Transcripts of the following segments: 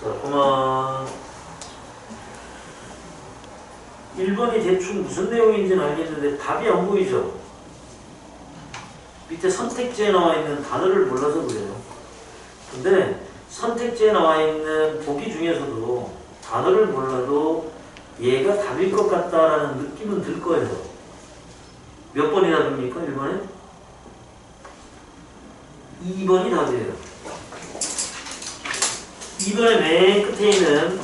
자, 그만 1번이 대충 무슨 내용인지는 알겠는데 답이 안 보이죠? 밑에 선택지에 나와 있는 단어를 몰라서 그래요. 근데 선택지에 나와 있는 보기 중에서도 단어를 몰라도 얘가 답일 것 같다라는 느낌은 들 거예요. 몇 번이 답입니까? 1번에? 2번이 답이에요. 2번의 맨 끝에 있는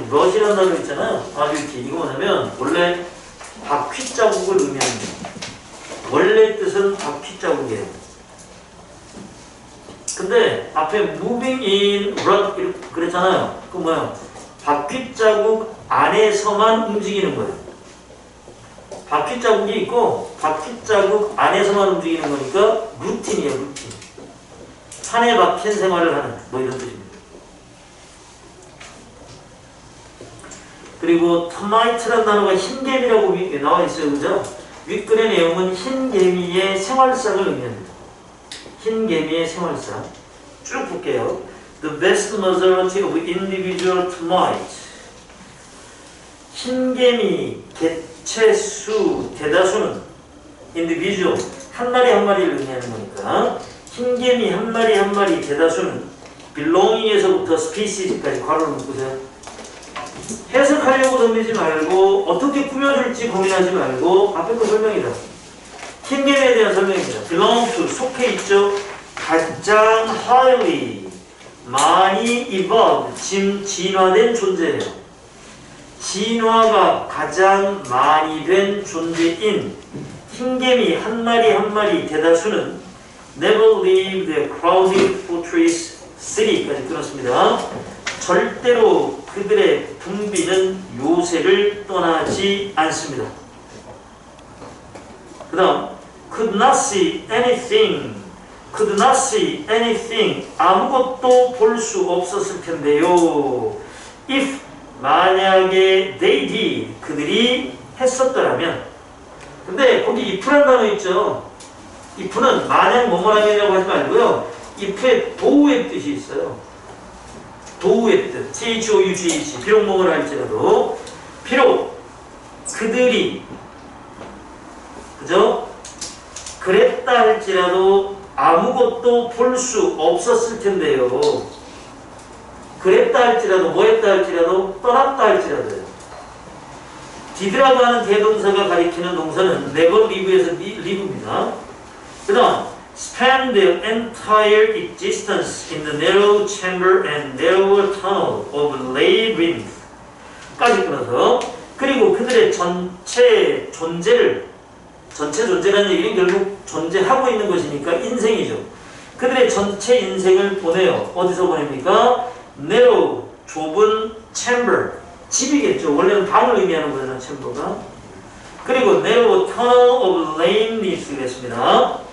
rut이라는 단어 있잖아요. 아주 이렇게 이거 뭐냐면 원래 바퀴 자국을 의미합니다. 원래 뜻은 바퀴 자국이에요. 근데 앞에 moving in rut 이렇게 그랬잖아요. 그 뭐야? 바퀴 자국 안에서만 움직이는 거예요. 바퀴 자국이 있고 바퀴 자국 안에서만 움직이는 거니까 루틴이에요. 루틴. 판에 박힌 생활을 하는 뭐 이런 뜻입니다. 그리고 termite라는 단어가 흰개미라고 나와 있어요. 그죠? 윗글의 내용은 흰개미의 생활상을 의미합니다. 흰개미의 생활상. 쭉 볼게요. The vast majority of individual termites. 흰개미 개체수 대다수는 individual 한 마리 한 마리를 의미하는 거니까 흰개미 한 마리 한 마리 대다수는 belonging에서부터 species까지 괄호를 묶으세요. 해석하려고 덤비지 말고 어떻게 꾸며줄지 고민하지 말고 앞에 거 설명이다. 흰개미에 대한 설명입니다. belong to 속해 있죠. 가장 highly 많이 evolved 진화된 존재예요. 진화가 가장 많이 된 존재인 흰개미 한 마리 한 마리 대다수는 never leave the crowded fortress city까지 끊었습니다. 절대로 그들의 붐비는 요새를 떠나지 않습니다. 그 다음 could not see anything could not see anything 아무것도 볼 수 없었을 텐데요. if 만약에 they did 그들이 했었더라면 근데 거기 if라는 단어 있죠. if는 만약 뭐뭐라면이라고 하지 말고요. if에 도우의 뜻이 있어요. 도우의 뜻, T-H-O-U-G-H 비록 뭐뭐라 할지라도 비록 그들이 그죠? 그랬다 할지라도 아무것도 볼 수 없었을 텐데요. 그랬다 할지라도 뭐 했다 할지라도 떠났다 할지라도요. did라고 하는 대동사가 가리키는 동사는 never leave에서 leave입니다. 그 다음 spend the entire existence in the narrow chamber and narrow tunnel of labyrinth 까지 끊어서 그리고 그들의 전체 존재라는 얘기는 결국 존재하고 있는 것이니까 인생이죠. 그들의 전체 인생을 보내요. 어디서 보냅니까? narrow, 좁은 chamber, 집이겠죠. 원래는 방을 의미하는 거잖아요. chamber가. 그리고 narrow tunnel of lameness 그랬습니다.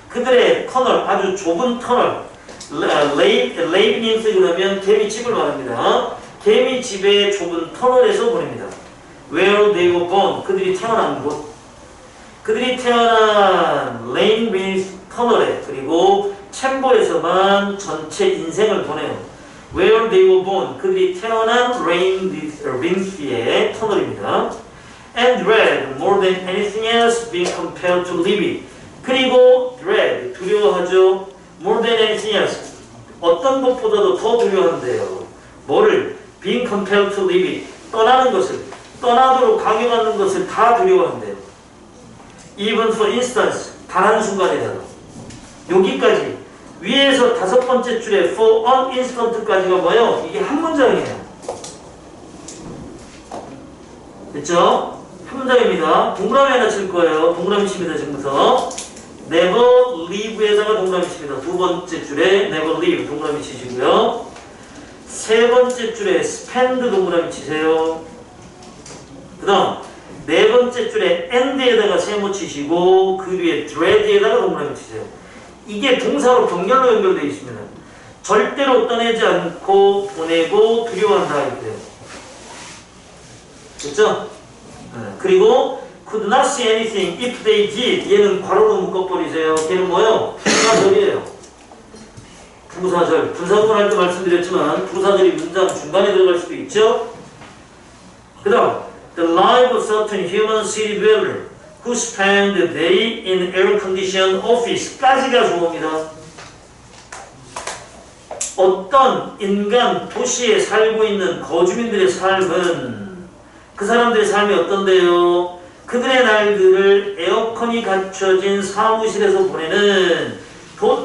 그들의 터널, 아주 좁은 터널, 레이브니스 그러면 개미집을 말합니다. 개미집의 좁은 터널에서 보냅니다. Where they were born, 그들이 태어난 곳. 그들이 태어난 레이브니스 터널에 그리고 챔버에서만 전체 인생을 보내요. Where they were born, 그들이 태어난 레이브니스의 터널입니다. And dread more than anything else being compelled to live it. 그리고 dread, 두려워하죠. More than anything else. 어떤 것보다도 더 두려워한대요. 뭐를? Being compelled to leave it. 떠나는 것을, 떠나도록 강요하는 것을 다 두려워한대요. Even for instance, 단 한순간이라도. 여기까지. 위에서 5번째 줄에 for an instant까지가 뭐예요? 이게 한 문장이에요. 됐죠? 한 문장입니다. 동그라미 하나 칠 거예요. 동그라미 칩니다, 지금부터. never leave에다가 동그라미 칩니다. 2번째 줄에 never leave 동그라미 치시고요. 3번째 줄에 spend 동그라미 치세요. 그 다음 4번째 줄에 end에다가 세모 치시고 그 위에 dread에다가 동그라미 치세요. 이게 동사로 병렬로 연결되어 있습니다. 절대로 떠내지 않고 보내고 두려워한다 이렇게요. 됐죠? 그리고 could not see anything if they did. 얘는 괄호로 묶어버리세요. 걔는 뭐예요? 부가절이에요. 부사절. 분사구문 할 때 말씀드렸지만 부사절이 문장 중간에 들어갈 수도 있죠. 그 다음 The life of certain human city dweller who spend the day in air-conditioned office까지가 주어입니다. 어떤 인간 도시에 살고 있는 거주민들의 삶은 그 사람들의 삶이 어떤데요? 그들의 날들을 에어컨이 갖춰진 사무실에서 보내는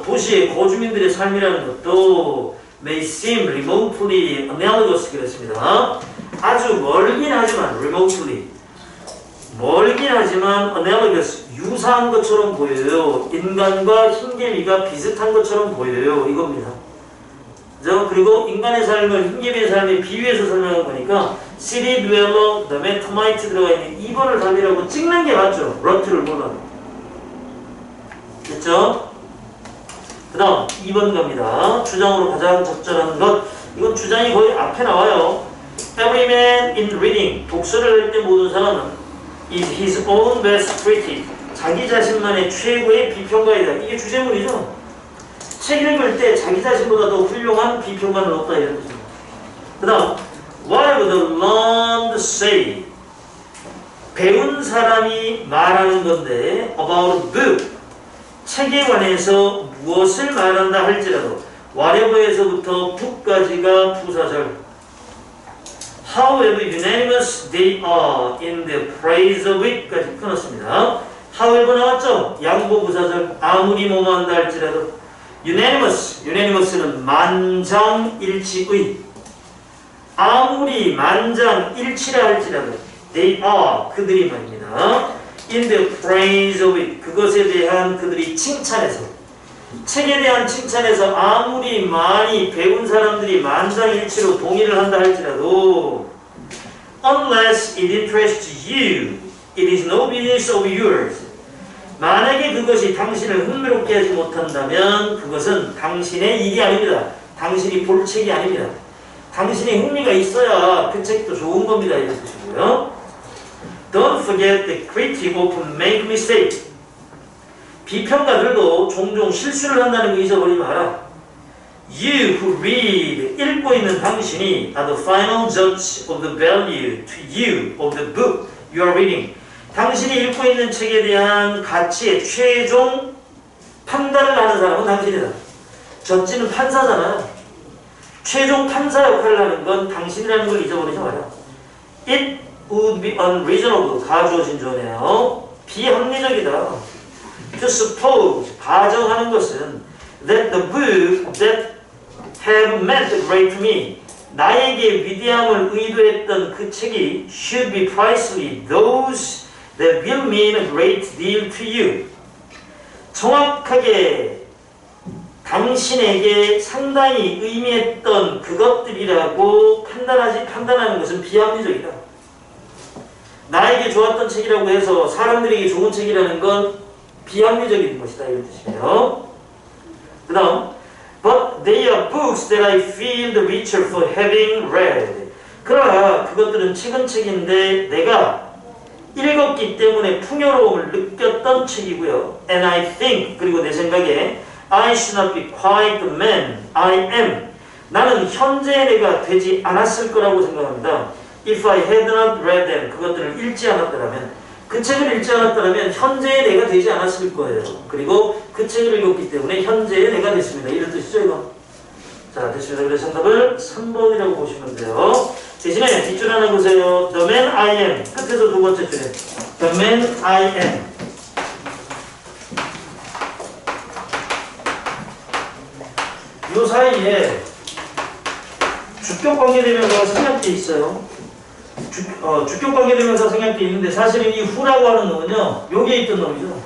도시의 거주민들의 삶이라는 것도 may seem remotely analogous 그랬습니다. 아주 멀긴 하지만 remotely 멀긴 하지만 analogous 유사한 것처럼 보여요. 인간과 흰개미가 비슷한 것처럼 보여요. 이겁니다. 그죠? 그리고 인간의 삶을 흰개미의 삶에 비유해서 설명한 거니까 city dweller, 그 다음에 termite 들어가 있는 2번을 답이라고 찍는 게 맞죠. 러트를 몰라도. 됐죠? 그 다음 2번 갑니다. 주장으로 가장 적절한 것. 이건 주장이 거의 앞에 나와요. Every man in reading. 독서를 할 때 모든 사람은 is his own best critic. 자기 자신만의 최고의 비평가이다. 이게 주제문이죠. 책 읽을 때 자기 자신보다 더 훌륭한 비평가는 없다 이런 뜻입니다. 그 다음 Whatever the learned say. 배운 사람이 말하는 건데 about a book. 책에 관해서 무엇을 말한다 할지라도 whatever에서부터 book까지가 부사절. However unanimous they are in the praise of it까지 끊었습니다. However 나왔죠? 양보 부사절. 아무리 뭐뭐한다 할지라도 unanimous는 만장일치의. 아무리 만장일치라 할지라도 they are 그들이 말입니다. in the praise of it 그것에 대한 그들이 칭찬해서 책에 대한 칭찬에서 아무리 많이 배운 사람들이 만장일치로 동의를 한다 할지라도 unless it interests you it is no business of yours 만약에 그것이 당신을 흥미롭게 하지 못한다면 그것은 당신의 일이 아닙니다. 당신이 볼 책이 아닙니다. 당신이 흥미가 있어야 그 책도 좋은 겁니다. 이런 뜻이고요. Don't forget the critic often make mistakes. 비평가들도 종종 실수를 한다는 거 잊어버리지 마라. You who read, 읽고 있는 당신이 are the final judge of the value to you of the book you are reading. 당신이 읽고 있는 책에 대한 가치의 최종 판단을 하는 사람은 당신이다. 저지는 판사잖아요. 최종 판사 역할을 하는 건 당신이라는 걸 잊어버리지 마라. It would be unreasonable. 가주어진 조네요. 비합리적이다. To suppose. 가정하는 것은 that the book that have meant great to me. 나에게 위대함을 의도했던 그 책이 should be precisely those that will mean a great deal to you. 정확하게 당신에게 상당히 의미했던 그것들이라고 판단하는 것은 비합리적이다. 나에게 좋았던 책이라고 해서 사람들에게 좋은 책이라는 건 비합리적인 것이다 이런 뜻이에요. 그 다음 But they are books that I feel the richer for having read. 그러나 그것들은 책은 책인데 내가 읽었기 때문에 풍요로움을 느꼈던 책이고요. And I think, 그리고 내 생각에 I should not be quite the man I am. 나는 현재의 내가 되지 않았을 거라고 생각합니다. If I had not read them, 그것들을 읽지 않았더라면, 그 책을 읽지 않았더라면 현재의 내가 되지 않았을 거예요. 그리고 그 책을 읽었기 때문에 현재의 내가 됐습니다. 이런 뜻이죠, 이거. 자, 됐습니다. 그래서 정답을 3번이라고 보시면 돼요. 대신에 뒷줄 하나 보세요. The man I am. 끝에서 두 번째 줄에 The man I am. 요 사이에 주격관계대명사가 생략돼 있어요. 주격관계대명사 생략돼 있는데 사실은 이 who라고 하는 놈은요. 여기에 있던 놈이죠.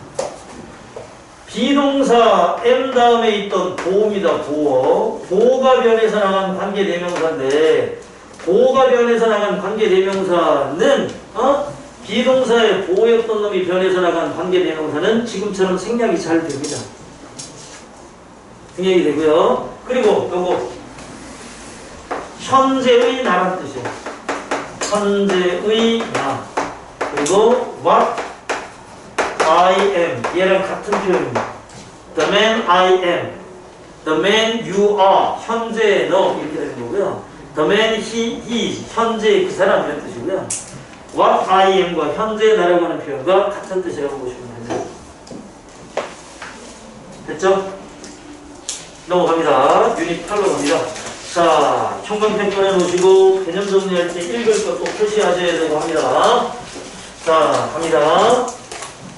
비동사 M 다음에 있던 보호입니다. 보호. 보호가 변해서 나간 관계대명사인데 보호가 변해서 나간 관계대명사는 비동사의 보호였던 놈이 변해서 나간 관계대명사는 지금처럼 생략이 잘 됩니다. 생략이 되고요. 그리고 요거 현재의 나란 뜻이에요. 현재의 나. 그리고 what I am. 얘랑 같은 표현입니다. The man I am. The man you are, 현재 너 이렇게 되는 거고요. The man he is, 현재 그 사람 이런 뜻이고요. What I am과 현재 나라고 하는 표현과 같은 뜻이라고 보시면 됩니다. 됐죠? 넘어갑니다. 유닛 8로 갑니다. 자, 형광펜 꺼내놓으시고 개념 정리할 때 읽을 것 꼭 표시하셔야 되고 합니다. 자, 갑니다.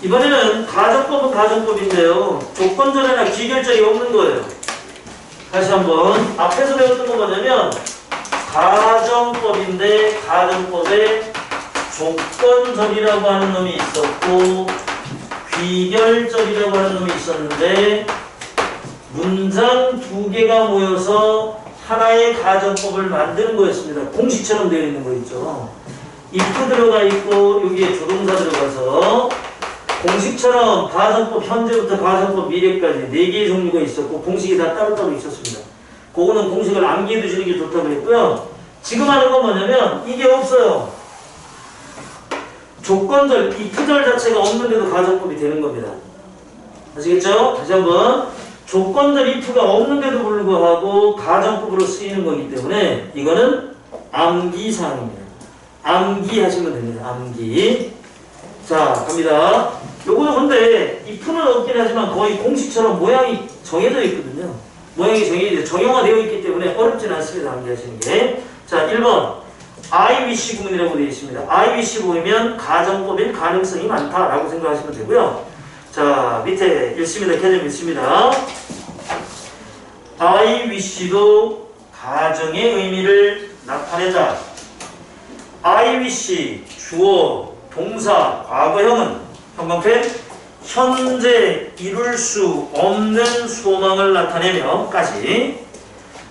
이번에는 가정법은 가정법인데요. 조건절이나 귀결절이 없는 거예요. 다시 한번 앞에서 배웠던 건 뭐냐면 가정법인데 가정법에 조건절이라고 하는 놈이 있었고 귀결절이라고 하는 놈이 있었는데 문장 두 개가 모여서 하나의 가정법을 만드는 거였습니다. 공식처럼 되어 있는 거 있죠. if 들어가 있고 여기에 조동사 들어가서 공식처럼 가정법 현재부터 가정법 미래까지 4개의 종류가 있었고 공식이 다 따로따로 있었습니다. 그거는 공식을 암기해 두시는 게 좋다고 했고요. 지금 하는 건 뭐냐면 이게 없어요. 조건절, if절 자체가 없는데도 가정법이 되는 겁니다. 아시겠죠? 다시 한번 조건절 if가 없는데도 불구하고 가정법으로 쓰이는 거기 때문에 이거는 암기사항입니다. 암기하시면 됩니다. 암기. 자, 갑니다. 요거는 근데 if는 없긴 하지만 거의 공식처럼 모양이 정해져 있거든요. 모양이 정형화되어 있기 때문에 어렵진 않습니다. 암기하시는 게. 자, 1번 I wish 구문이라고 되어 있습니다. I wish 보이면 가정법일 가능성이 많다라고 생각하시면 되고요. 자, 밑에 읽습니다. 개념 읽습니다. I wish도 가정의 의미를 나타낸다. I wish 주어, 동사, 과거형은 형광펜 현재 이룰 수 없는 소망을 나타내며까지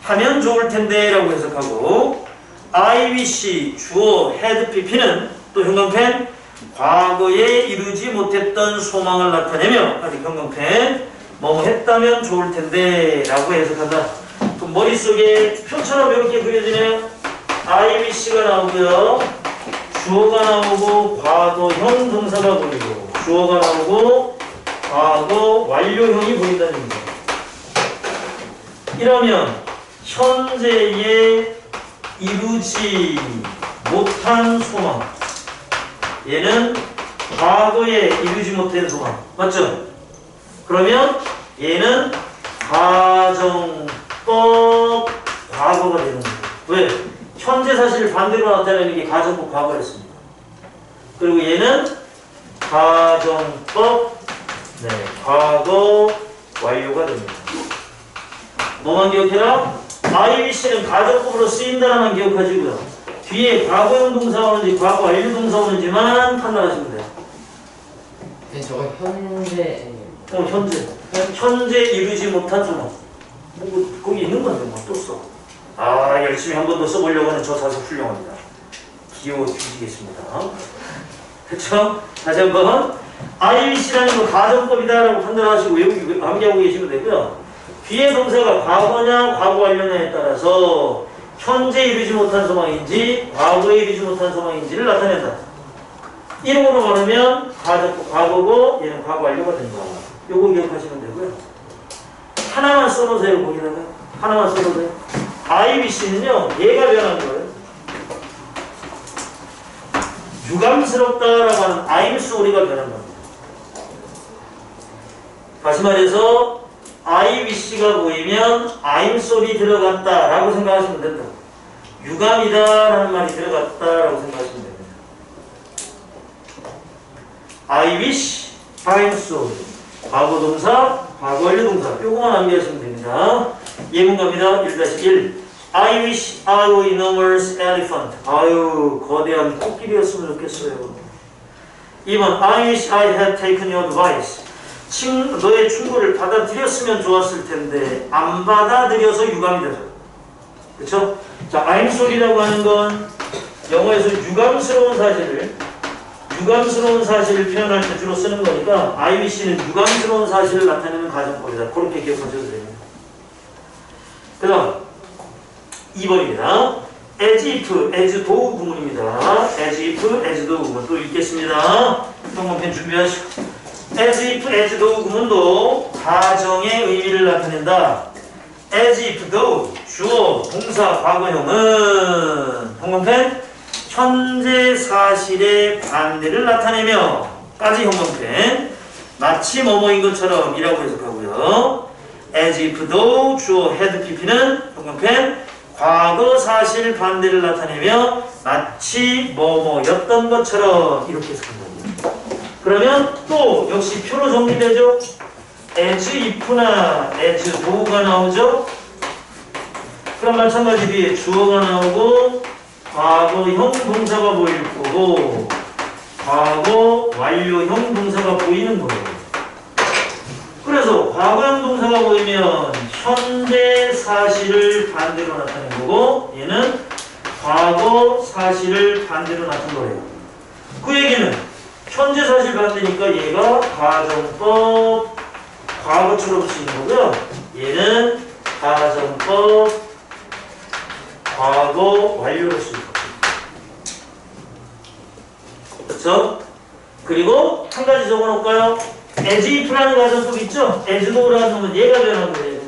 하면 좋을 텐데 라고 해석하고 I wish 주어 had pp는 또 형광펜 과거에 이루지 못했던 소망을 나타내며 아직 형광펜 뭐뭐 했다면 좋을 텐데 라고 해석한다. 그럼 머릿속에 표처럼 이렇게 그려지네요. I wish가 나오고요. 주어가 나오고 과거형 동사가 보이고 주어가 나오고 과거 완료형이 보인다는 얘기죠. 이러면 현재에 이루지 못한 소망 얘는 과거에 이루지 못한 소망 맞죠? 그러면 얘는 가정법 과거가 되는 거예요. 왜? 현재 사실을 반대로 나타내는 게 가정법 과거였습니다. 그리고 얘는 가정법 과거 완료가 됩니다. 뭐만 기억해라? I wish는 가정법으로 쓰인다만 기억하시고요. 뒤에 과거형 동사 오는지 과거 완료 동사 오는지만 판단하시면 돼요. 네, 저거 현재. 현재 이루지 못한 소망. 거기 있는 건데 뭐 또 써. 아, 열심히 한 번 더 써보려고 하는 저 자세 훌륭합니다. 기호 주시겠습니다. 그쵸? 다시 한번 I wish라는 거 가정법이다라고 판단하시고 여기 암기하고 계시면 되고요. 뒤에 동사가 과거냐 과거 완료냐에 따라서 현재 이루지 못한 소망인지 과거에 이루지 못한 소망인지를 나타낸다. 이름으로 말하면 가정법 과거고 얘는 과거 완료가 된다. 요거 기억하시면 되고요. 하나만 써놓으세요. 거기다가 하나만 써놓으세요. I wish는요 얘가 변한 거예요. 유감스럽다라고 하는 I'm sorry가 변한 겁니다. 다시 말해서 I wish가 보이면 I'm sorry 들어갔다라고 생각하시면 된다. 유감이다라는 말이 들어갔다라고 생각하시면 됩니다. I wish, I'm sorry. 과거 동사, 과거 완료 동사. 요거만 암기하시면 됩니다. 예문갑니다. 1-1. I wish I were enormous elephant. 아유, 거대한 코끼리였으면 좋겠어요. 2번. I wish I had taken your advice. 너의 충고를 받아들였으면 좋았을 텐데 안 받아들여서 유감이 되죠. 그렇죠? 자, I'm sorry라고 하는 건 영어에서 유감스러운 사실을 표현할 때 주로 쓰는 거니까 I wish는 유감스러운 사실을 나타내는 가정법이다. 그렇게 기억하셔도 됩니다. 그 다음 2번입니다. as if, as though 구문입니다. as if, as though 구문 또 읽겠습니다. 형광펜 준비하시고 as if, as though 구문도 가정의 의미를 나타낸다. as if though 주어 동사 과거형은 형광펜 현재 사실의 반대를 나타내며 까지 형광펜 마치 뭐뭐인 것처럼 이라고 해석하고요. as if though 주어 had pp는 형광펜 과거 사실 반대를 나타내며 마치 뭐뭐였던 것처럼 이렇게 해석한다. 그러면 또 역시 표로 정리되죠. as if나 as though가 나오죠. 그럼 마찬가지 뒤에 주어가 나오고 과거형 동사가 보일 거고 과거 완료형 동사가 보이는 거예요. 그래서 과거형 동사가 보이면 현재 사실을 반대로 나타낸 거고 얘는 과거 사실을 반대로 나타낸 거예요. 그 얘기는 현재 사실 반대니까 얘가 가정법 과거처럼 쓰이는 거고요. 얘는 가정법 과거 완료로 쓰이는 거죠. 그렇죠? 그리고 한 가지 적어놓을까요? as if라는 가정법 있죠? as though라는 놈은 얘가 변한 거예요.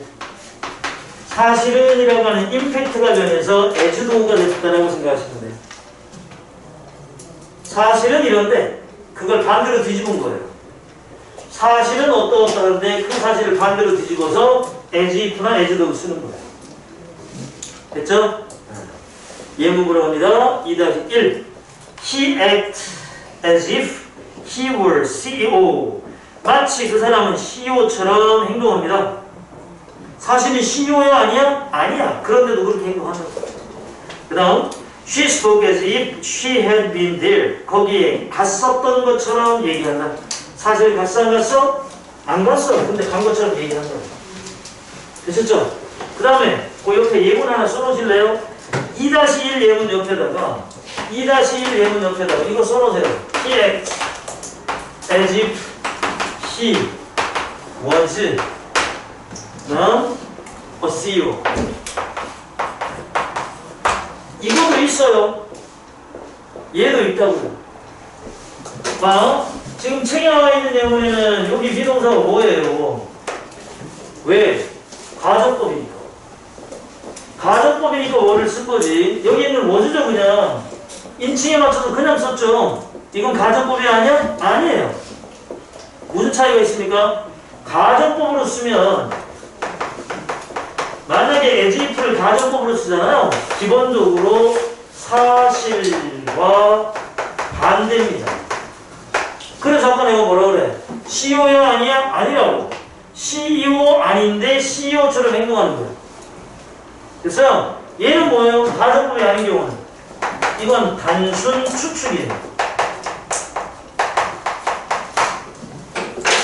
사실은 이라고 하는 임팩트가 변해서 as though가 됐다라고 생각하시면 돼요. 사실은 이런데 그걸 반대로 뒤집은 거예요. 사실은 어떠하다는데 그 사실을 반대로 뒤집어서 as if나 as though 쓰는 거예요. 됐죠? 예문으로 갑니다. 2-1 He acted as if he were CEO. 마치 그 사람은 CEO처럼 행동합니다. 사실은 CEO야 아니야? 아니야. 그런데도 그렇게 행동하는 거예요. 그 다음 She spoke as if she had been there. 거기에 갔었던 것처럼 얘기한다. 사실 갔어 안 갔어? 안 갔어. 근데 간 것처럼 얘기한 거예요. 되셨죠? 그 다음에 그 옆에 예문 하나 써놓으실래요? 2-1 예문 옆에다가 2-1 예문 옆에다가 이거 써놓으세요. He acted as if he was a CEO. 이것도 있어요. 얘도 있다고요. 봐. 지금 책에 나와 있는 예문에는 여기 비동사가 뭐예요? 왜? 가정법이니까. 가정법이니까 뭐를 쓴 거지. 여기 있는 워즈죠 그냥. 인칭에 맞춰서 그냥 썼죠. 이건 가정법이 아니야? 아니에요. 무슨 차이가 있습니까? 가정법으로 쓰면 만약에 as if를 가정법으로 쓰잖아요. 기본적으로 사실과 반대입니다. 그래서 아까 내가 뭐라 그래? CEO야 아니야? 아니라고. CEO 아닌데 CEO처럼 행동하는 거예요. 됐어요? 얘는 뭐예요? 가정법이 아닌 경우는 이건 단순 추측이에요.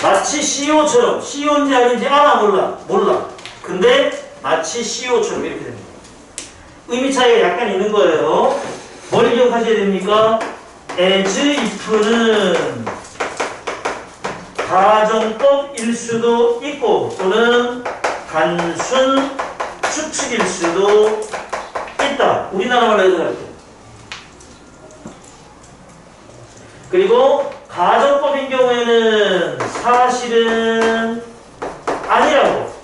마치 CEO처럼 CEO인지 아닌지 알아 몰라. 근데 마치 CEO처럼 이렇게 됩니다. 의미 차이가 약간 있는 거예요. 뭘 기억하셔야 됩니까? as if는 가정법일 수도 있고 또는 단순 추측일 수도 있다. 우리나라 말로 해석할게요. 그리고 가정법인 경우에는 사실은 아니라고.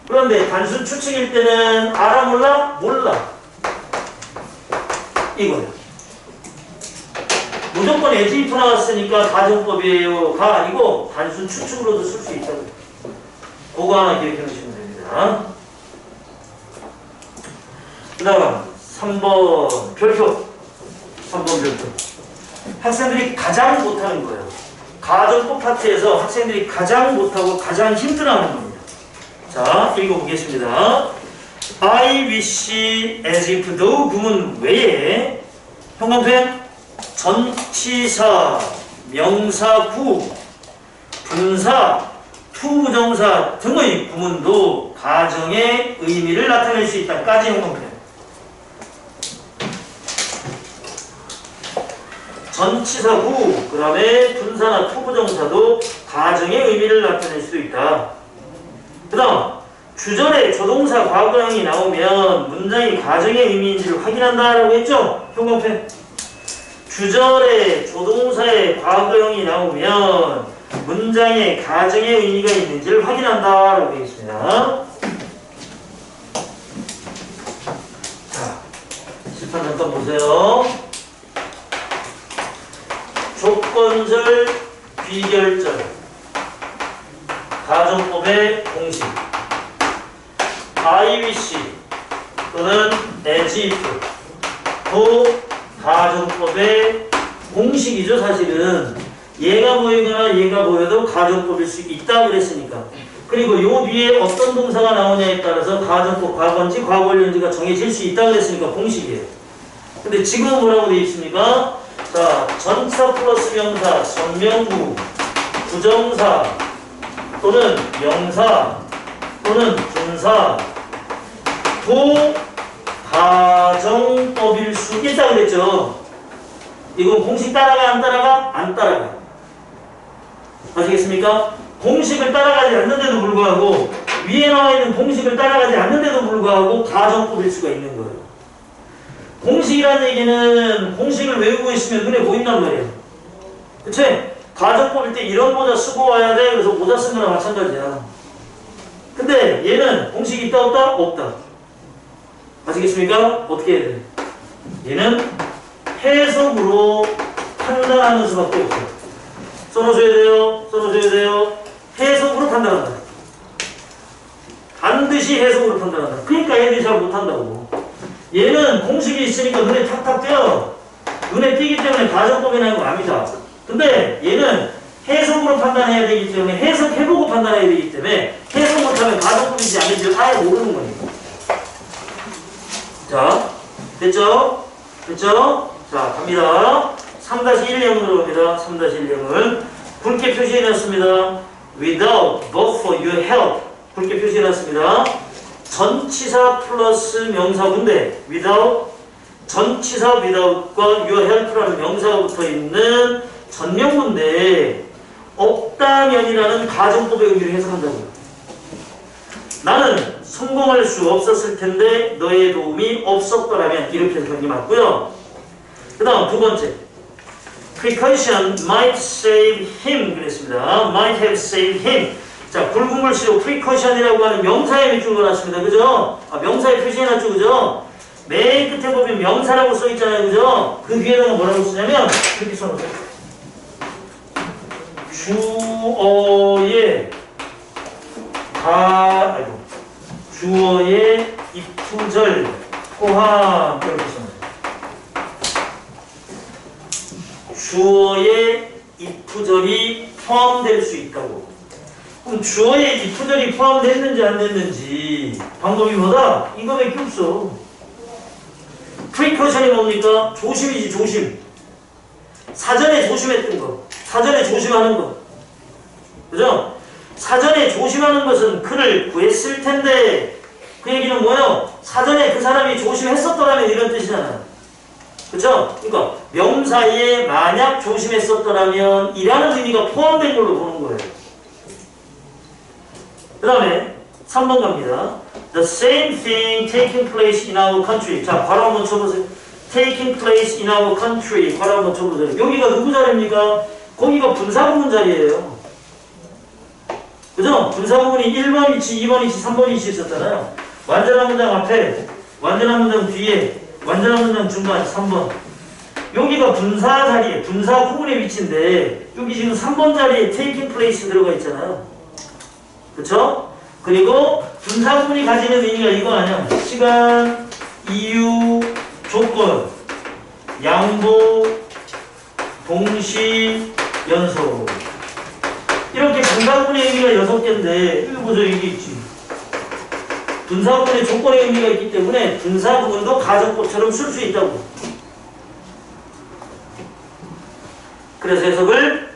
그런데 단순 추측일 때는 알아 몰라? 이거예요. 무조건 as if 나왔으니까 가정법이에요가 아니고 단순 추측으로도 쓸 수 있다고. 그거 하나 기억해 놓으시면 됩니다. 그 다음 3번 별표. 3번 별표. 학생들이 가장 못하는 거예요. 가정법 파트에서 학생들이 가장 못하고 가장 힘들어하는 겁니다. 자, 읽어보겠습니다. I wish as if though 구문 외에 형광펜 전치사, 명사, 구, 분사, 투부정사 등의 구문도 가정의 의미를 나타낼 수 있다까지 형광펜. 전치사, 구, 그 다음에 분사나 투부정사도 가정의 의미를 나타낼 수도 있다. 그 다음 주절에 조동사 과거형이 나오면 문장이 가정의 의미인지를 확인한다라고 했죠? 형광펜. 주절에 조동사의 과거형이 나오면 문장에 가정의 의미가 있는지를 확인한다라고 되어 있습니다. 자, 잠깐 보세요. 조건절, 비결절, 가정법의 공식, I wish 또는 as if, 또 가정법의 공식이죠. 사실은 얘가 보이거나 얘가 보여도 가정법일 수 있다 그랬으니까. 그리고 요 뒤에 어떤 동사가 나오냐에 따라서 가정법 과거인지 과거원료인지가 정해질 수 있다 그랬으니까 공식이에요. 근데 지금은 뭐라고 되어 있습니까? 자, 전치사 플러스 명사, 전명구, 부정사 또는 명사 또는 분사 도 가정법일 수 있다 그랬죠. 이건 공식 따라가 안 따라가? 안 따라가. 아시겠습니까? 공식을 따라가지 않는데도 불구하고 위에 나와 있는 공식을 따라가지 않는데도 불구하고 가정법일 수가 있는 거예요. 공식이라는 얘기는 공식을 외우고 있으면 눈에 보인단 말이에요. 그치? 가정법일 때 이런 모자 쓰고 와야 돼. 그래서 모자 쓴 거랑 마찬가지야. 근데 얘는 공식이 있다 없다? 없다. 아시겠습니까? 어떻게 해야 돼? 얘는 해석으로 판단하는 수밖에 없어요. 써놓으셔야 돼요. 써놓으셔야 돼요. 해석으로 판단한다. 반드시 해석으로 판단한다. 그러니까 얘들이 잘 못한다고. 얘는 공식이 있으니까 눈에 탁탁 띄어. 눈에 띄기 때문에 가정법이라는 거 압니다. 근데 얘는 해석으로 판단해야 되기 때문에 해석해보고 판단해야 되기 때문에 해석 못하면 가정법인지 아닌지 아예 모르는 거니까. 자, 됐죠? 됐죠? 자, 갑니다. 3-1형으로 갑니다. 3-1형을 굵게 표시해놨습니다. Without, but for your help. 굵게 표시해놨습니다. 전치사 플러스 명사군데 without, 전치사 without과 your help라는 명사가 붙어있는 전명군데 없다면이라는 가정법의 의미를 해석한다고요. 나는 성공할 수 없었을 텐데 너의 도움이 없었더라면 이렇게 해석이 맞고요. 그 다음 두 번째 precaution might save him 그랬습니다. might have saved him. 자, 굵은 글씨로 precaution이라고 하는 명사에 밑줄 그어놨습니다. 그죠? 명사에 표시해놨죠. 그죠? 맨 끝에 보면 명사라고 써있잖아요. 그죠? 그 뒤에다가 뭐라고 쓰냐면 이렇게 써놓으세요. 주어의 입구절 포함 이렇게 써놓으세요. 주어의 입구절이 포함될 수 있다고. 그럼 주어의 입구절이 포함됐는지 안 됐는지 방법이 뭐다? 이거밖에 없어. 프리커션이 뭡니까? 조심이지 조심. 사전에 조심했던 거. 사전에 조심하는 거. 그죠? 사전에 조심하는 것은 그를 구했을 텐데 그 얘기는 뭐예요? 사전에 그 사람이 조심했었더라면 이런 뜻이잖아요. 그죠? 그러니까 명사에 만약 조심했었더라면 이라는 의미가 포함된 걸로 보는 거예요. 그 다음에 3번 갑니다. The same thing taking place in our country. 자, 바로 한번 쳐보세요. Taking place in our country. 바로 한번 쳐보세요. 여기가 누구 자리입니까? 거기가 분사구문 자리예요. 그죠? 분사구문이 1번 위치, 2번 위치, 3번 위치 있었잖아요. 완전한 문장 앞에, 완전한 문장 뒤에, 완전한 문장 중간 3번. 여기가 분사 자리에, 분사 구문의 위치인데 여기 지금 3번 자리에 taking place 들어가 있잖아요. 그쵸? 그리고 분사 구문이 가지는 의미가 이거 아니야. 시간, 이유, 조건, 양보, 동시, 연속. 이렇게 분사 구문의 의미가 6개인데 여기 보죠. 이게 있지. 분사 구문의 조건의 의미가 있기 때문에 분사 구문도 가정법처럼 쓸 수 있다고. 그래서 해석을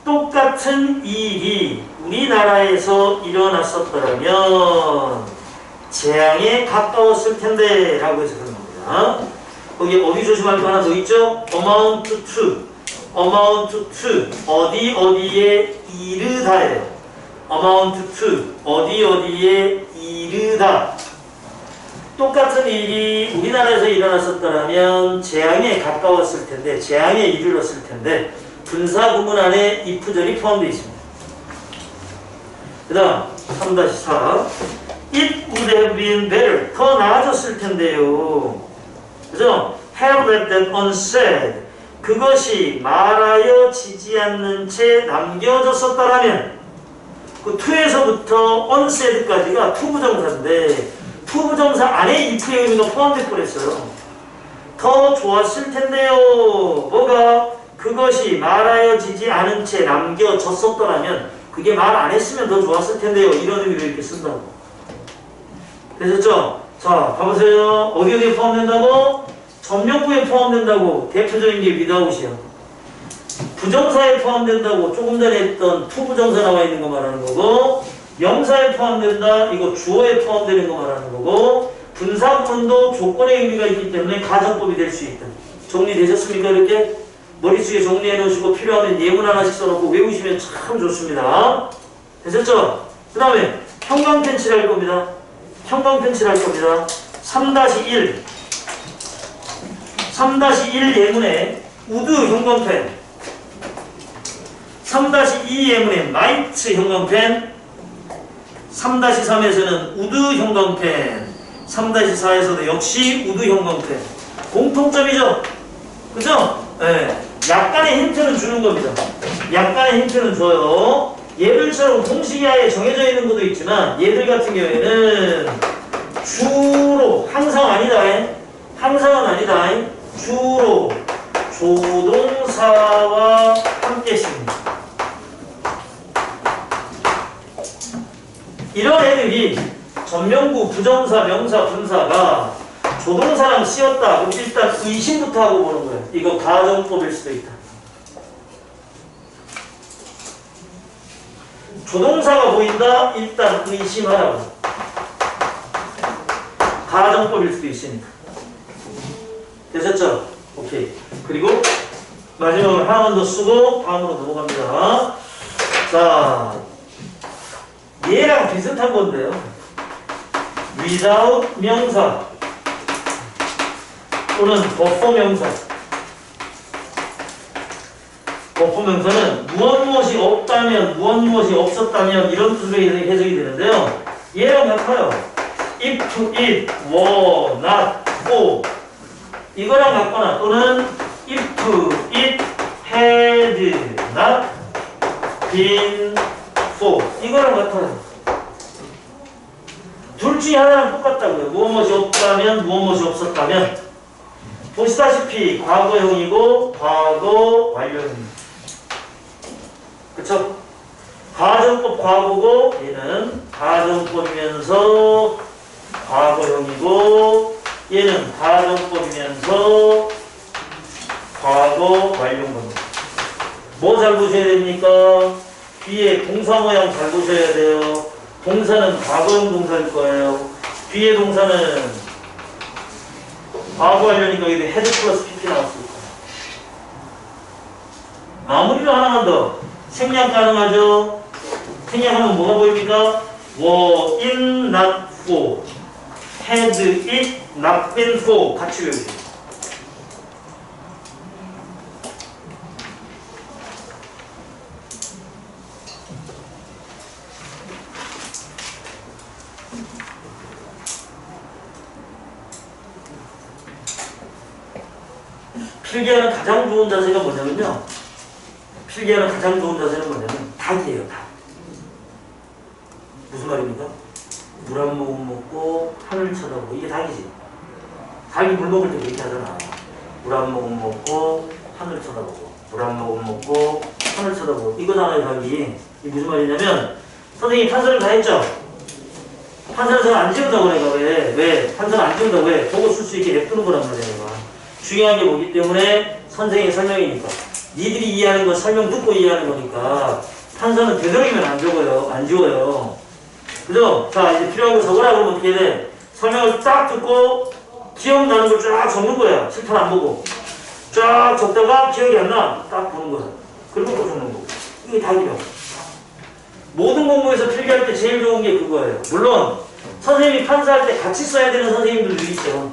똑같은 일이 우리나라에서 일어났었더라면 재앙에 가까웠을 텐데 라고 해석하는 겁니다. 거기 어디 조심할 거 하나 더 있죠? amount to, amount to 어디 어디에 이르다예요. amount to 어디 어디에 이르다. 똑같은 일이 우리나라에서 일어났었더라면 재앙에 가까웠을 텐데 재앙에 이르렀을 텐데 분사 구문 안에 if절이 포함되어 있습니다. 그 다음 3-4 It would have been better 더 나아졌을 텐데요. 그죠? have left that unsaid. 그것이 말하여지지 않는 채 남겨졌었다라면 그 to에서부터 unsaid까지가 to 부정사인데 to 부정사 안에 if의 의미가 포함될 뻔했어요. 더 좋았을 텐데요. 뭐가? 그것이 말하여지지 않은 채 남겨졌었더라면 그게 말 안 했으면 더 좋았을 텐데요. 이런 의미로 이렇게 쓴다고. 되셨죠? 자, 봐보세요. 어디에 포함된다고? 전명구에 포함된다고. 대표적인 게 without이야. 부정사에 포함된다고. 조금 전에 했던 to 부정사 나와 있는 거 말하는 거고, 명사에 포함된다. 이거 주어에 포함되는 거 말하는 거고, 분사문도 조건의 의미가 있기 때문에 가정법이 될 수 있다. 정리되셨습니까? 이렇게 머릿속에 정리해 놓으시고 필요하면 예문 하나씩 써놓고 외우시면 참 좋습니다. 되셨죠? 그 다음에 형광펜 칠할 겁니다. 형광펜 칠할 겁니다. 3-1 3-1 예문에 우드 형광펜, 3-2 예문에 마이트 형광펜, 3-3에서는 우드 형광펜, 3-4에서도 역시 우드 형광펜. 공통점이죠? 그죠? 네. 약간의 힌트는 주는 겁니다. 약간의 힌트는 줘요. 얘들처럼 공식이 아예 정해져 있는 것도 있지만 얘들 같은 경우에는 주로, 항상 아니다. 항상은 아니다. 주로 조동사와 함께 씁니다. 이런 애들이 전명구, 부정사, 명사, 분사가 조동사랑 씌었다. 그럼 일단 의심부터 하고 보는 거예요. 이거 가정법일 수도 있다. 조동사가 보인다. 일단 의심하라고. 가정법일 수도 있으니까. 되셨죠? 오케이. 그리고 마지막으로 하나만 더 쓰고 다음으로 넘어갑니다. 자, 얘랑 비슷한 건데요. without 명사 또는 버퍼 명사. 버퍼 명사는 무엇이 없다면, 무엇이 없었다면 이런 뜻으로 해석이 되는데요. 얘랑 같아요. if it were not for 이거랑 같거나 또는 if it had not been for 이거랑 같아요. 둘 중에 하나랑 똑같다고요. 무엇이 없다면, 무엇이 없었다면. 보시다시피 과거형이고 과거 완료형입니다. 그쵸? 가정법 과거고 얘는 가정법이면서 과거형이고 얘는 가정법이면서 과거 완료인 겁니다. 뭐 잘 보셔야 됩니까? 뒤에 동사 모양 잘 보셔야 돼요. 동사는 과거형 동사일 거예요. 뒤에 동사는 과거 완료니까 여기 헤드 플러스 PP 나왔을 거예요. 마무리로 하나만 더. 생략 가능하죠? 생략하면 뭐가 보입니까? were in not for, had it not been for 같이 외우세요. 필기하는 가장 좋은 자세가 뭐냐면요. 필기하는 가장 좋은 자세는 뭐냐면 닭이에요. 닭. 무슨 말입니까? 물 한 모금 먹고 하늘 쳐다보고 이게 닭이지. 닭이 물 먹을 때 그렇게 하잖아. 물 한 모금 먹고 하늘 쳐다보고 물 한 모금 먹고 하늘 쳐다보고 이거잖아요. 닭이. 이게 무슨 말이냐면 선생님이 판서를 다 했죠? 판서를 잘 안 지운다고 내가 왜? 판서를 안 지운다고 왜? 보고 쓸 수 있게 냅두는 거란 말이야 내가. 중요한 게 뭐기 때문에 선생의 설명이니까. 니들이 이해하는 건 설명 듣고 이해하는 거니까 판서는 되도록이면 안 적어요. 안 지워요. 그죠? 자, 이제 필요한 거 적으라 그러면 어떻게 돼? 설명을 딱 듣고 기억나는 걸 쫙 적는 거야. 실판 안 보고. 쫙 적다가 기억이 안 나. 딱 보는 거야. 그리고 또 적는 거고. 이게 닭이라고. 모든 공부에서 필기할 때 제일 좋은 게 그거예요. 물론 선생님이 판사할 때 같이 써야 되는 선생님들도 있어요.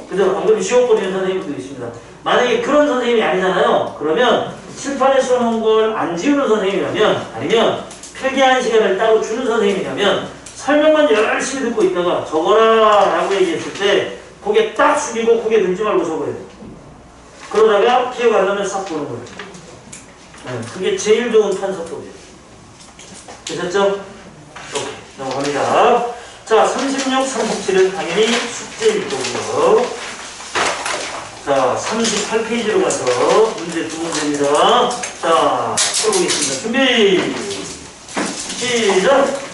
그죠? 안 그러면 쉬워버리는 선생님들도 있습니다. 만약에 그런 선생님이 아니잖아요. 그러면 칠판에 써놓은 걸 안 지우는 선생님이라면 아니면 필기하는 시간을 따로 주는 선생님이라면 설명만 열심히 듣고 있다가 적어라 라고 얘기했을 때 고개 딱 숙이고 고개 들지 말고 적어야 돼. 그러다가 기억하려면 싹 보는 거예요. 네, 그게 제일 좋은 판서법이에요. 되셨죠? 오케이, 넘어갑니다. 자, 36, 37은 당연히 숙제일 거고요. 자, 38페이지로 가서 문제 두 문제입니다. 자, 풀어보겠습니다. 준비! 시작!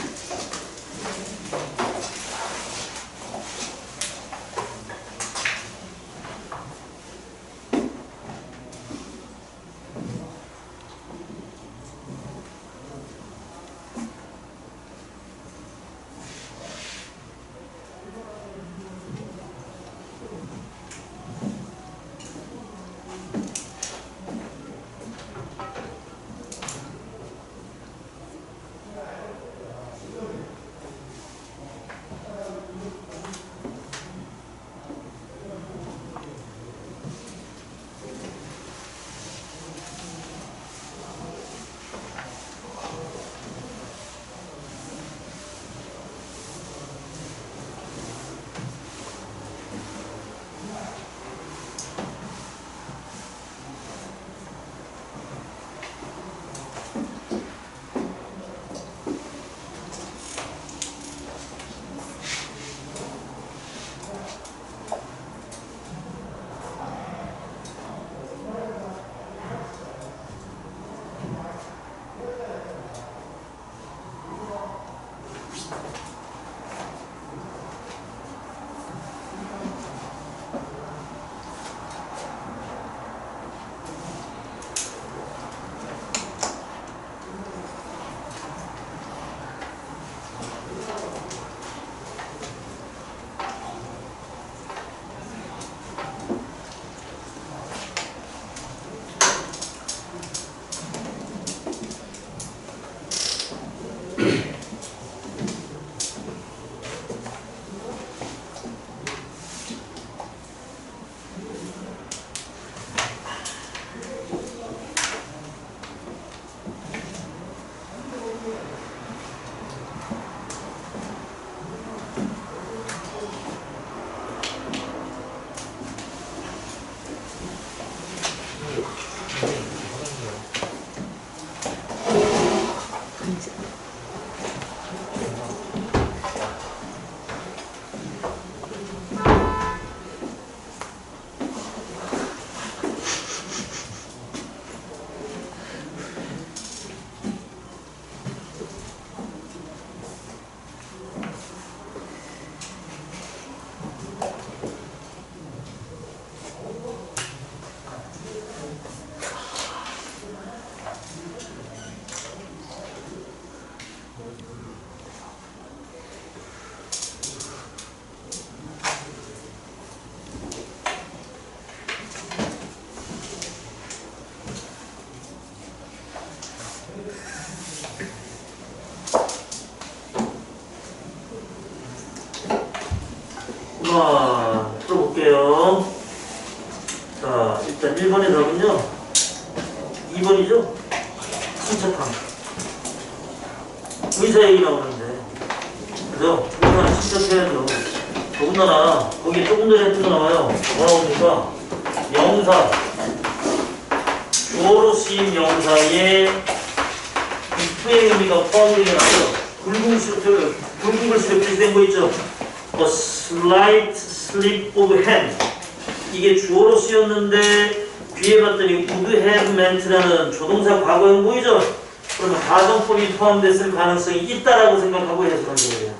풀어볼게요. 자, 일단 1번의 답은요. 2번이죠? 친척함. 의사 얘기 나오는데. 그죠? 의사 친척해야죠. 더군다나, 거기에 조금 전에 했던 거 나와요. 뭐라고 합니까? 명사. 주어로 쓰인 명사에 if의 의미가 포함되게 나와요. 굵은 글씨로 표시된 거 있죠? A slight slip of hand. 이게 주어로 쓰였는데 뒤에 봤더니 would have meant라는 조동사 과거형 보이죠? 그러면 가정법이 포함됐을 가능성이 있다라고 생각하고 해석한 거예요.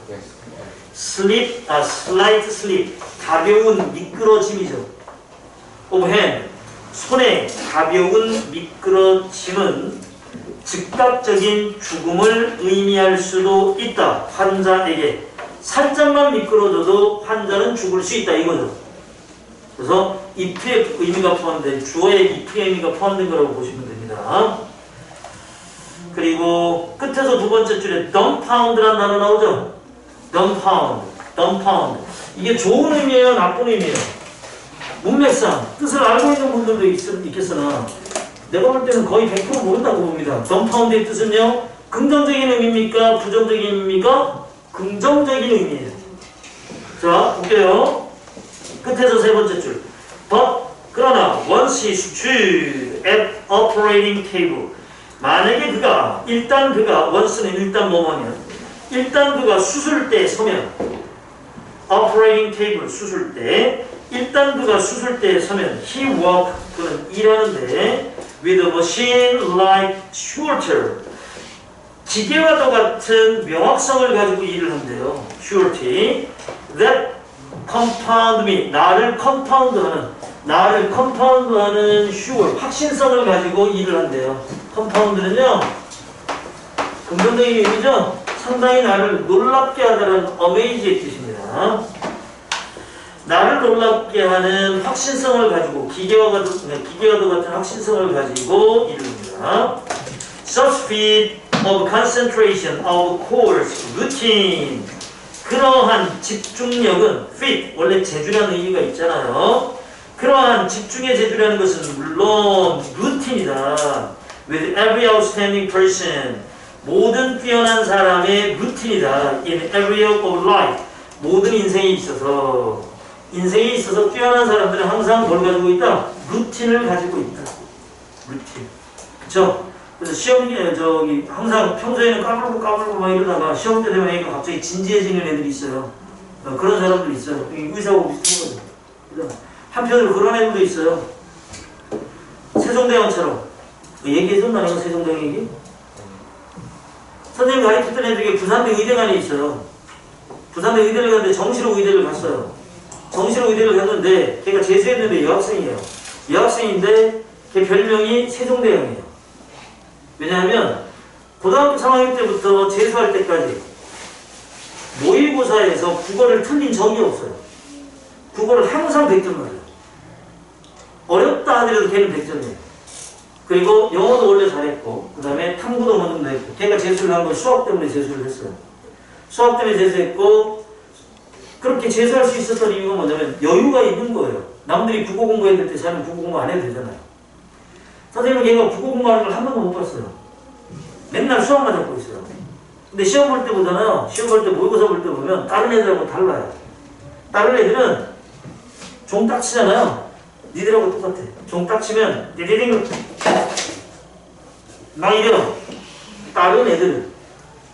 slight slip. 가벼운 미끄러짐이죠. of hand. 손에 가벼운 미끄러짐은 즉각적인 죽음을 의미할 수도 있다. 환자에게. 살짝만 미끄러져도 환자는 죽을 수 있다 이거죠. 그래서 if의 의미가 포함된 주어의 if의 의미가 포함된 거라고 보시면 됩니다. 그리고 끝에서 두 번째 줄에 dumbfound라는 단어 나오죠. dumbfound. 이게 좋은 의미예요, 나쁜 의미예요? 문맥상 뜻을 알고 있는 분들도 있겠으나 내가 볼 때는 거의 100% 모른다고 봅니다. dumbfound의 뜻은요, 긍정적인 의미입니까? 부정적인 의미입니까? 긍정적인 의미예요. 자, 볼게요. 끝에서 세 번째 줄. But 그러나 once he stood at operating table. 만약에 그가 once는 일단 뭐뭐면 일단 그가 수술대에 서면 operating table 수술대 일단 그가 수술대에 서면 he work 그는 일하는데 with a machine like surety 기계와도 같은 명확성을 가지고 일을 한대요. surety that compound me 나를 컴파운드하는 sure 확신성을 가지고 일을 한대요. 컴파운드는요 긍정적인 의미죠. 상당히 나를 놀랍게 하다는 amaze의 뜻입니다. 나를 놀랍게 하는 확신성을 가지고 기계와도 같은 확신성을 가지고 일을 합니다. Such feat of concentration of course routine 그러한 집중력은 fit 원래 재주라는 의미가 있잖아요. 그러한 집중의 재주라는 것은 물론 루틴이다. With every outstanding person 모든 뛰어난 사람의 루틴이다. In every of life 모든 인생에 있어서 뛰어난 사람들은 항상 뭘 가지고 있다? 루틴을 가지고 있다. 루틴. 그쵸? 그래서 항상 평소에는 까불고 막 이러다가 시험 때 되면 애가 갑자기 진지해지는 애들이 있어요. 그런 사람들 있어요. 의사하고 비슷하거든요. 한편으로 그런 애들도 있어요. 세종대왕처럼. 얘기해줬나 내가 세종대왕 얘기? 선생님이 가르쳤던 애들 중에 부산대 의대관이 있어요. 부산대 의대를 갔는데 정시로 의대를 갔어요. 정시로 의대를 갔는데 걔가 재수했는데 여학생이에요. 여학생인데 걔 별명이 세종대왕이에요. 왜냐하면 고등학교 3학년 때부터 재수할 때까지 모의고사에서 국어를 틀린 적이 없어요. 국어를 항상 100점 맞아요. 어렵다 하더라도 걔는 100점이에요. 그리고 영어도 원래 잘했고 그 다음에 탐구도 어느 정도 했고 걔가 재수를 한 건 수학 때문에 재수를 했어요. 수학 때문에 재수했고 그렇게 재수할 수 있었던 이유가 뭐냐면 여유가 있는 거예요. 남들이 국어 공부했을 때 자는 국어 공부 안 해도 되잖아요. 선생님은 걔가 국어 공부하는 걸 한 번도 못 봤어요. 맨날 수학만 잡고 있어요. 근데 시험 볼 때 보잖아요. 시험 볼 때 모의고사 볼 때 보면 다른 애들하고 달라요. 다른 애들은 종 딱 치잖아요. 니들하고 똑같아. 종 딱 치면 니들이 막 이래요. 다른 애들은.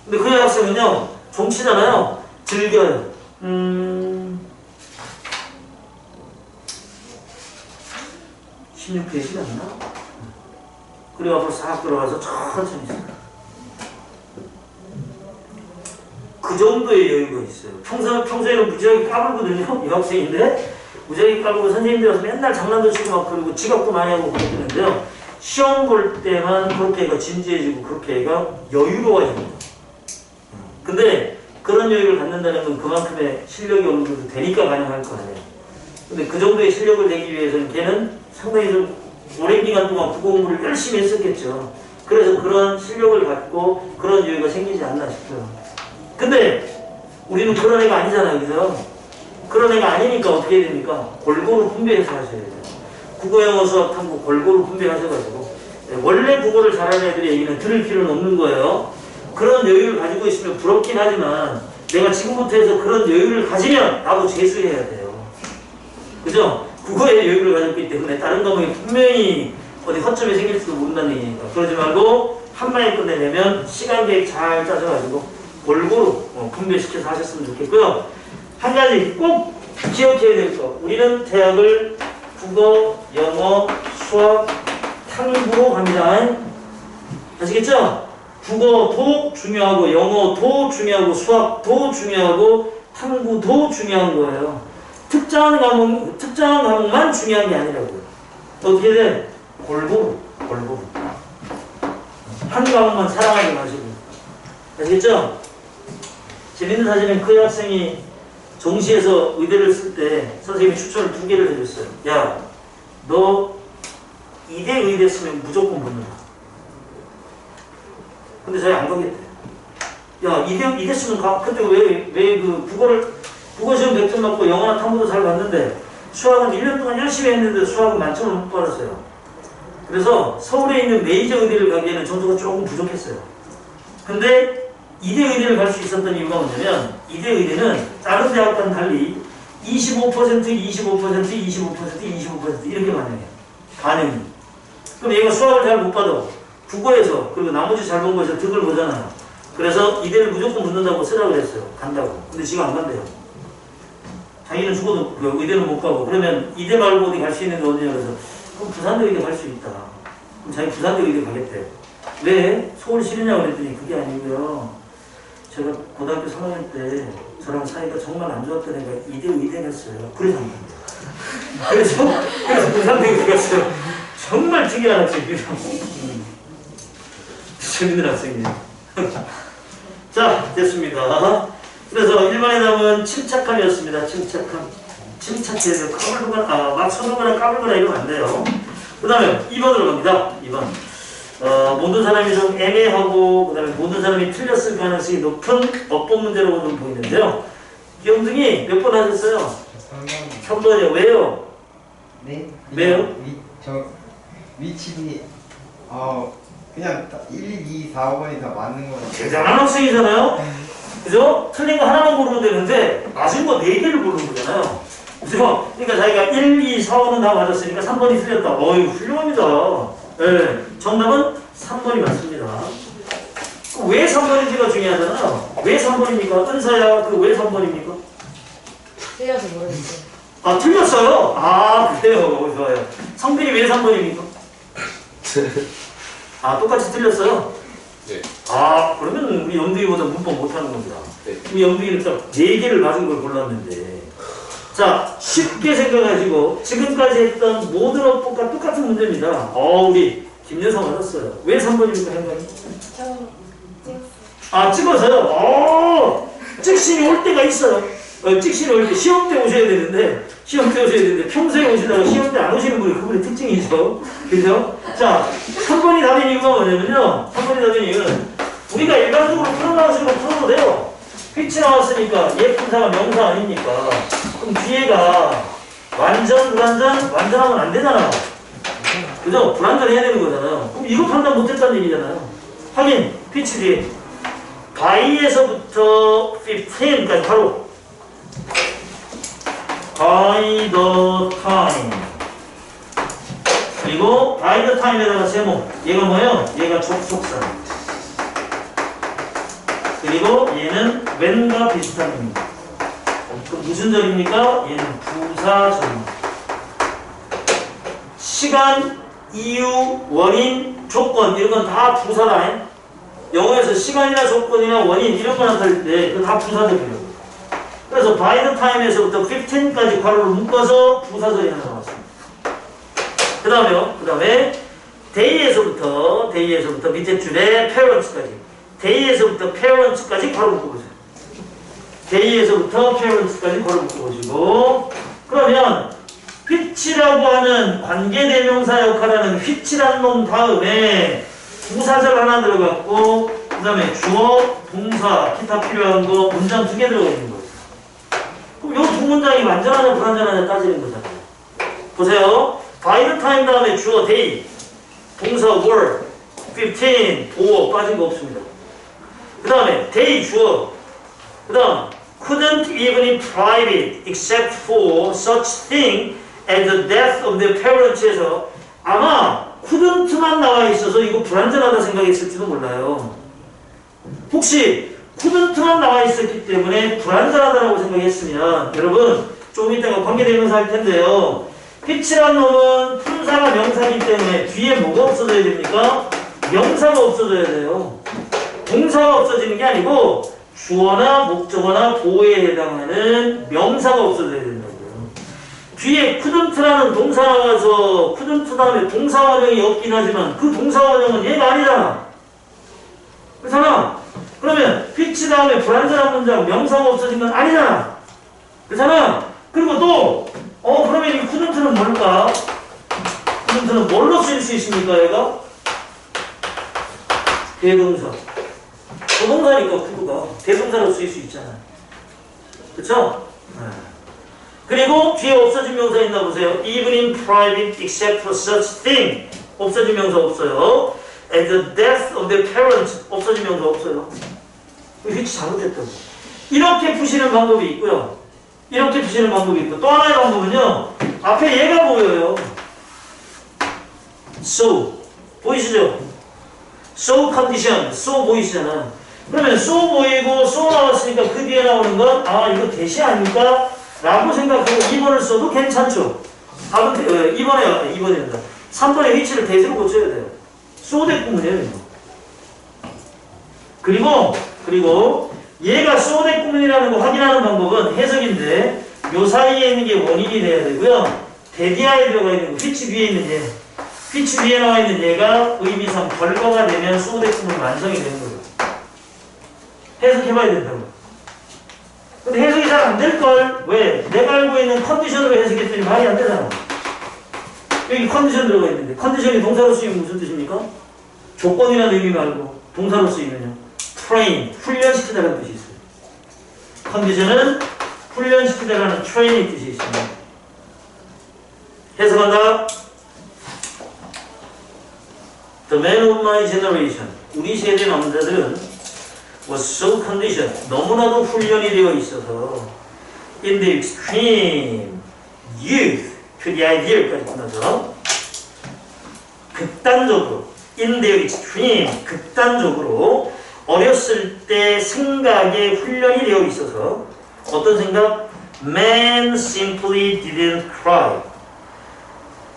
근데 그 학생은요. 종 치잖아요. 즐겨요. 16페이지 맞나? 그리고 앞으로 싹 들어가서 천천히 있어요. 그 정도의 여유가 있어요. 평소에는 무지하게 까불거든요. 여학생인데 무지하게 까불고 선생님들하고 맨날 장난도 치고 막 그러고 지각도 많이 하고 그러는데요. 시험 볼 때만 그렇게 애가 진지해지고 그렇게 애가 여유로워집니다. 근데 그런 여유를 갖는다는 건 그만큼의 실력이 어느 정도 되니까 가능할 거 아니에요. 근데 그 정도의 실력을 내기 위해서는 걔는 상당히 좀 오랜 기간 동안 국어 공부를 열심히 했었겠죠. 그래서 그런 실력을 갖고 그런 여유가 생기지 않나 싶어요. 근데 우리는 그런 애가 아니잖아요. 그죠? 그런 애가 아니니까 어떻게 해야 됩니까? 골고루 분배해서 하셔야 돼요. 국어, 영어, 수학, 탐구 골고루 분배하셔가지고 원래 국어를 잘하는 애들의 얘기는 들을 필요는 없는 거예요. 그런 여유를 가지고 있으면 부럽긴 하지만 내가 지금부터 해서 그런 여유를 가지면 나도 재수해야 돼요. 그죠? 국어에 여유를 가졌기 때문에 다른 과목이 분명히 어디 허점이 생길지도 모른다는 얘기니까. 그러지 말고 한 방에 끝내려면 시간 계획 잘 짜셔가지고 골고루 분배시켜서 하셨으면 좋겠고요. 한 가지 꼭 기억해야 될 거. 우리는 대학을 국어, 영어, 수학, 탐구로 갑니다. 아시겠죠? 국어도 중요하고 영어도 중요하고 수학도 중요하고 탐구도 중요한 거예요. 특정한 과목만 중요한 게 아니라고요. 어떻게 돼? 골고루. 한 과목만 사랑하지 마시고. 아시겠죠? 재밌는 사실은 그 학생이 정시에서 의대를 쓸 때 선생님이 추천을 2개를 해줬어요. 야, 너 이대 의대 쓰면 무조건 붙는다. 근데 저희 안 가겠대. 야, 이대 쓰면 가. 그때 왜 국어 시험 100점 맞고 영어나 탐구도 잘 봤는데 수학은 1년 동안 열심히 했는데 수학은 만점을 못 받았어요. 그래서 서울에 있는 메이저 의대를 가기에는 점수가 조금 부족했어요. 근데 이대 의대를 갈 수 있었던 이유가 뭐냐면 이대 의대는 다른 대학과는 달리 25%, 25%, 25%, 25% 이렇게 반응해요. 반응이. 그럼 얘가 수학을 잘 못 받아. 국어에서 그리고 나머지 잘 본 거에서 득을 보잖아요. 그래서 이대를 무조건 붙는다고 쓰라고 그랬어요. 간다고. 근데 지금 안 간대요. 자기는 죽어도 의대는 못 가고. 그러면 이대 말고 어디 갈 수 있는 게 어디냐 그래서 그럼 부산대 의대 갈 수 있다. 그럼 자기 부산대 의대 가겠대요. 왜? 서울 싫으냐고 그랬더니 그게 아니고요. 제가 고등학교 3학년 때 저랑 사이가 정말 안 좋았던 애가 이대 의대했어요. 그래서 안 간대요. 그래서 부산대 의대 갔어요. 정말 특이한 학생이에요. 재밌는 학생이에요. 자, 됐습니다. 그래서 1번의 답은 침착함이었습니다. 침착함. 침착해서 까불거나, 막 서두거나 까불거나 이러면 안 돼요. 그 다음에 2번으로 갑니다. 2번. 모든 사람이 좀 애매하고, 그 다음에 모든 사람이 틀렸을 가능성이 높은 어법 문제로 좀 보이는데요. 영등이 몇 번 하셨어요? 3번이요. 왜요? 네? 왜요? 위치이 그냥 1, 2, 4, 5번이 다 맞는 거예요. 대단한 학생이잖아요? 그죠? 틀린 거 하나만 고르면 되는데, 맞은 거 4개를 고르는 거잖아요. 그죠? 그러니까 자기가 1, 2, 4, 5는 다 맞았으니까 3번이 틀렸다. 어이, 훌륭합니다. 네, 정답은 3번이 맞습니다. 왜 3번인지가 중요하잖아요. 왜 3번입니까? 은사야, 그 왜 3번입니까? 틀려서 모르겠어요. 아, 틀렸어요? 아, 그래요. 좋아요. 성빈이 왜 3번입니까? 아, 똑같이 틀렸어요? 네. 아, 그러면 우리 영등이보다 문법 못하는 겁니다. 네. 우리 영등이는 딱 4개를 맞은 걸 골랐는데. 자, 쉽게 생각하시고, 지금까지 했던 모든 어법과 똑같은 문제입니다. 우리 김여사 맞았어요. 왜 3번입니까, 행간이? 저 찍었어요. 아, 찍어서요? 찍신이 올 때가 있어요. 찍신이 올 때, 시험 때 오셔야 되는데, 평소에 오시다가 시험 때 안 오시는 분이 그분의 특징이죠. 그죠? 자, 3번이 답인 이유가 뭐냐면요. 3번이 답인 이유는 우리가 일반적으로 풀어나온 식으로 풀어도 돼요. 빛이 나왔으니까 예쁜사가 명사 아닙니까? 그럼 뒤에가 완전, 불완전, 완전하면 안 되잖아. 그죠? 불완전해야 되는 거잖아요. 그럼 이거 판단 못했다는 얘기잖아요. 하긴, 빛이 뒤에 by에서부터 15까지 바로 by the time 그리고 by the time에다가 제목 얘가 뭐예요? 얘가 접속사 그리고 얘는 when과 비슷한 겁니다. 그럼 무슨 절입니까? 얘는 부사절입니다. 시간, 이유, 원인, 조건 이런 건 다 부사다. 영어에서 시간이나 조건이나 원인 이런 거 나타낼 때 그거 다 부사절이에요. 그래서 by the time에서부터 15까지 괄호를 묶어서 부사절이 하나 나왔습니다. 그 다음에 day에서부터 밑에 줄에 parents까지 day에서부터 parents까지 괄호 묶어보세요. day에서부터 parents까지 괄호 묶어보시고 그러면 which라고 하는 관계대명사 역할하는 which라는 놈 다음에 부사절 하나 들어갔고 그 다음에 주어, 동사, 기타 필요한 거 문장 2개 들어가 있는 거예요. 그럼 요 두 문장이 완전하냐 불완전하냐 따지는 거잖아요. 보세요. by the time 다음에 주어 day, 동사 were, 15, 보어 빠진 거 없습니다. 그 다음에 day 주어, 그 다음 couldn't even in private except for such thing as the death of the parents에서 아마 couldn't만 나와 있어서 이거 불완전하다 생각했을지도 몰라요. 혹시 couldn't만 나와 있었기 때문에 불완전하다라고 생각했으면 여러분 조금 이따가 관계대명사 할 텐데요. which란 놈은 품사가 명사이기 때문에 뒤에 뭐가 없어져야 됩니까? 명사가 없어져야 돼요. 동사가 없어지는 게 아니고 주어나 목적어나 보호에 해당하는 명사가 없어져야 된다고요. 뒤에 couldn't라는 동사 나와서 couldn't 다음에 동사원형이 없긴 하지만 그 동사원형은 얘가 아니잖아. 그렇잖아. 그러면 which 다음에 불완전한 문장 명사가 없어진 건 아니잖아. 그렇잖아. 그리고 또 그러면 이 couldn't는 뭘까? couldn't는 뭘로 쓸 수 있습니까 얘가? 대동사. 조동사니까 could가 대동사로 쓸 수 있잖아요. 그쵸? 그리고 뒤에 없어진 명사 있나 보세요. Even in private except for such thing. 없어진 명사 없어요. And the death of the parent. 없어진 명사 없어요. which 잘못했다고. 이렇게 푸시는 방법이 있고요. 이렇게 푸시는 방법이 있고 또 하나의 방법은요. 앞에 얘가 보여요. So 보이시죠? So condition, so 보이시잖아. 그러면 so 보이고 so 나왔으니까 그 뒤에 나오는 건 아 이거 대시 아닙니까? 라고 생각하고 2번을 써도 괜찮죠. 답은 2번에 3번의 위치를 대세로 고쳐야 돼요. so 대꾸문이에요. 그리고 얘가 so 대꾸문이라는 거 확인하는 방법은 해석인데 요 사이에 있는 게 원인이 돼야 되고요. 대디아에 들어가 있는 거, which 위에 있는 얘, which 위에 나와 있는 얘가 의미상 결과가 되면 so 대꾸문이 완성이 되는 거예요. 해석해봐야 된다고. 근데 해석이 잘 안 될걸. 왜? 내가 알고 있는 컨디션으로 해석했더니 말이 안 되잖아. 여기 컨디션 들어가 있는데 컨디션이 동사로 쓰이면 무슨 뜻입니까? 조건이라는 의미 말고 동사로 쓰이면요. train, 훈련시키다라는 뜻이 있어요. 컨디션은 훈련시키다라는 train의 뜻이 있습니다. 해석한다. The men of my generation, 우리 세대 남자들은 was so conditioned, 너무나도 훈련이 되어 있어서 in the extreme youth, to the ideal까지 끝나서 극단적으로 in the extreme, 극단적으로 어렸을 때 생각에 훈련이 되어 있어서 어떤 생각? Man simply didn't cry.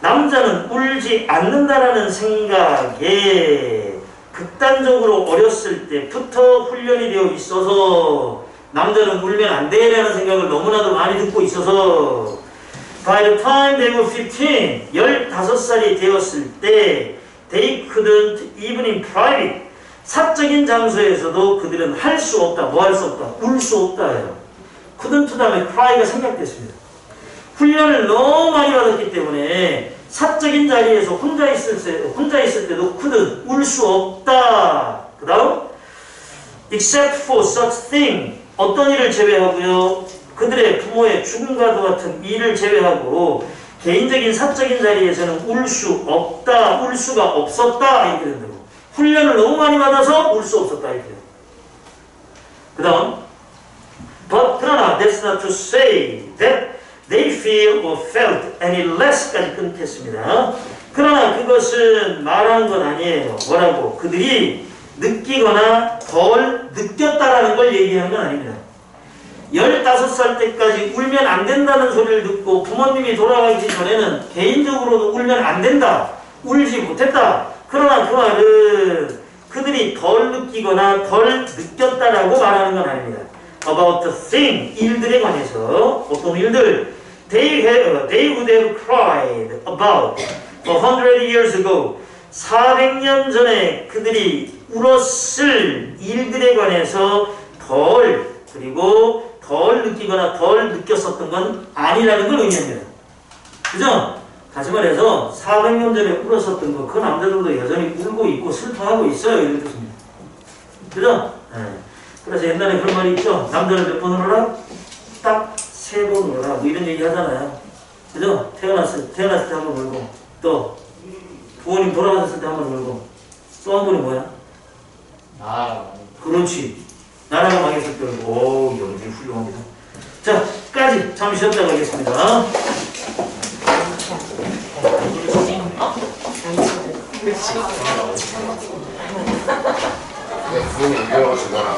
남자는 울지 않는다라는 생각에 극단적으로 어렸을 때부터 훈련이 되어 있어서 남자는 울면 안 돼라는 생각을 너무나도 많이 듣고 있어서 by the time they were 15, 15살이 되었을 때 they couldn't even in private, 사적인 장소에서도 그들은 할 수 없다. 뭐 할 수 없다? 울 수 없다예요. couldn't 다음에 cry가 생략됐습니다. 훈련을 너무 많이 받았기 때문에 사적인 자리에서 혼자 있을 때도 couldn't, 울 수 없다. 그 다음 except for such thing, 어떤 일을 제외하고요. 그들의 부모의 죽음과도 같은 일을 제외하고 개인적인 사적인 자리에서는 울 수 없다, 울 수가 없었다 이렇게 된다고. 훈련을 너무 많이 받아서 울 수 없었다 이렇게 돼요. 그 다음 but 그러나 that's not to say that they feel or felt any less까지 끊겠습니다. 그러나 그것은 말하는 건 아니에요. 뭐라고? 그들이 느끼거나 덜 느꼈다라는 걸 얘기하는 건 아닙니다. 15살 때까지 울면 안 된다는 소리를 듣고 부모님이 돌아가기 전에는 개인적으로도 울면 안 된다. 울지 못했다. 그러나 그 말은 그들이 덜 느끼거나 덜 느꼈다라고 말하는 건 아닙니다. About the thing, 일들에 관해서 어떤 일들 they would have cried about 100 years ago 400년 전에 그들이 울었을 일들에 관해서 그리고 덜 느끼거나 덜 느꼈었던 건 아니라는 걸 의미합니다. 그죠? 다시 말해서 400년 전에 울었었던 거 그 남자들도 여전히 울고 있고 슬퍼하고 있어요. 이런 뜻입니다. 그죠? 네. 그래서 옛날에 그런 말이 있죠. 남자를 몇 번 울어라? 딱 3번 울어라. 뭐 이런 얘기 하잖아요. 그죠? 태어났을 때 한 번 울고 또 부모님 돌아가셨을 때 한 번 울고 또 한 번이 뭐야? 그렇지. 나라가 망했을 때 울고. 오, 영지 훌륭합니다. 자, 까지 잠시 쉬었다 가겠습니다. 부모님 배워가지고 나랑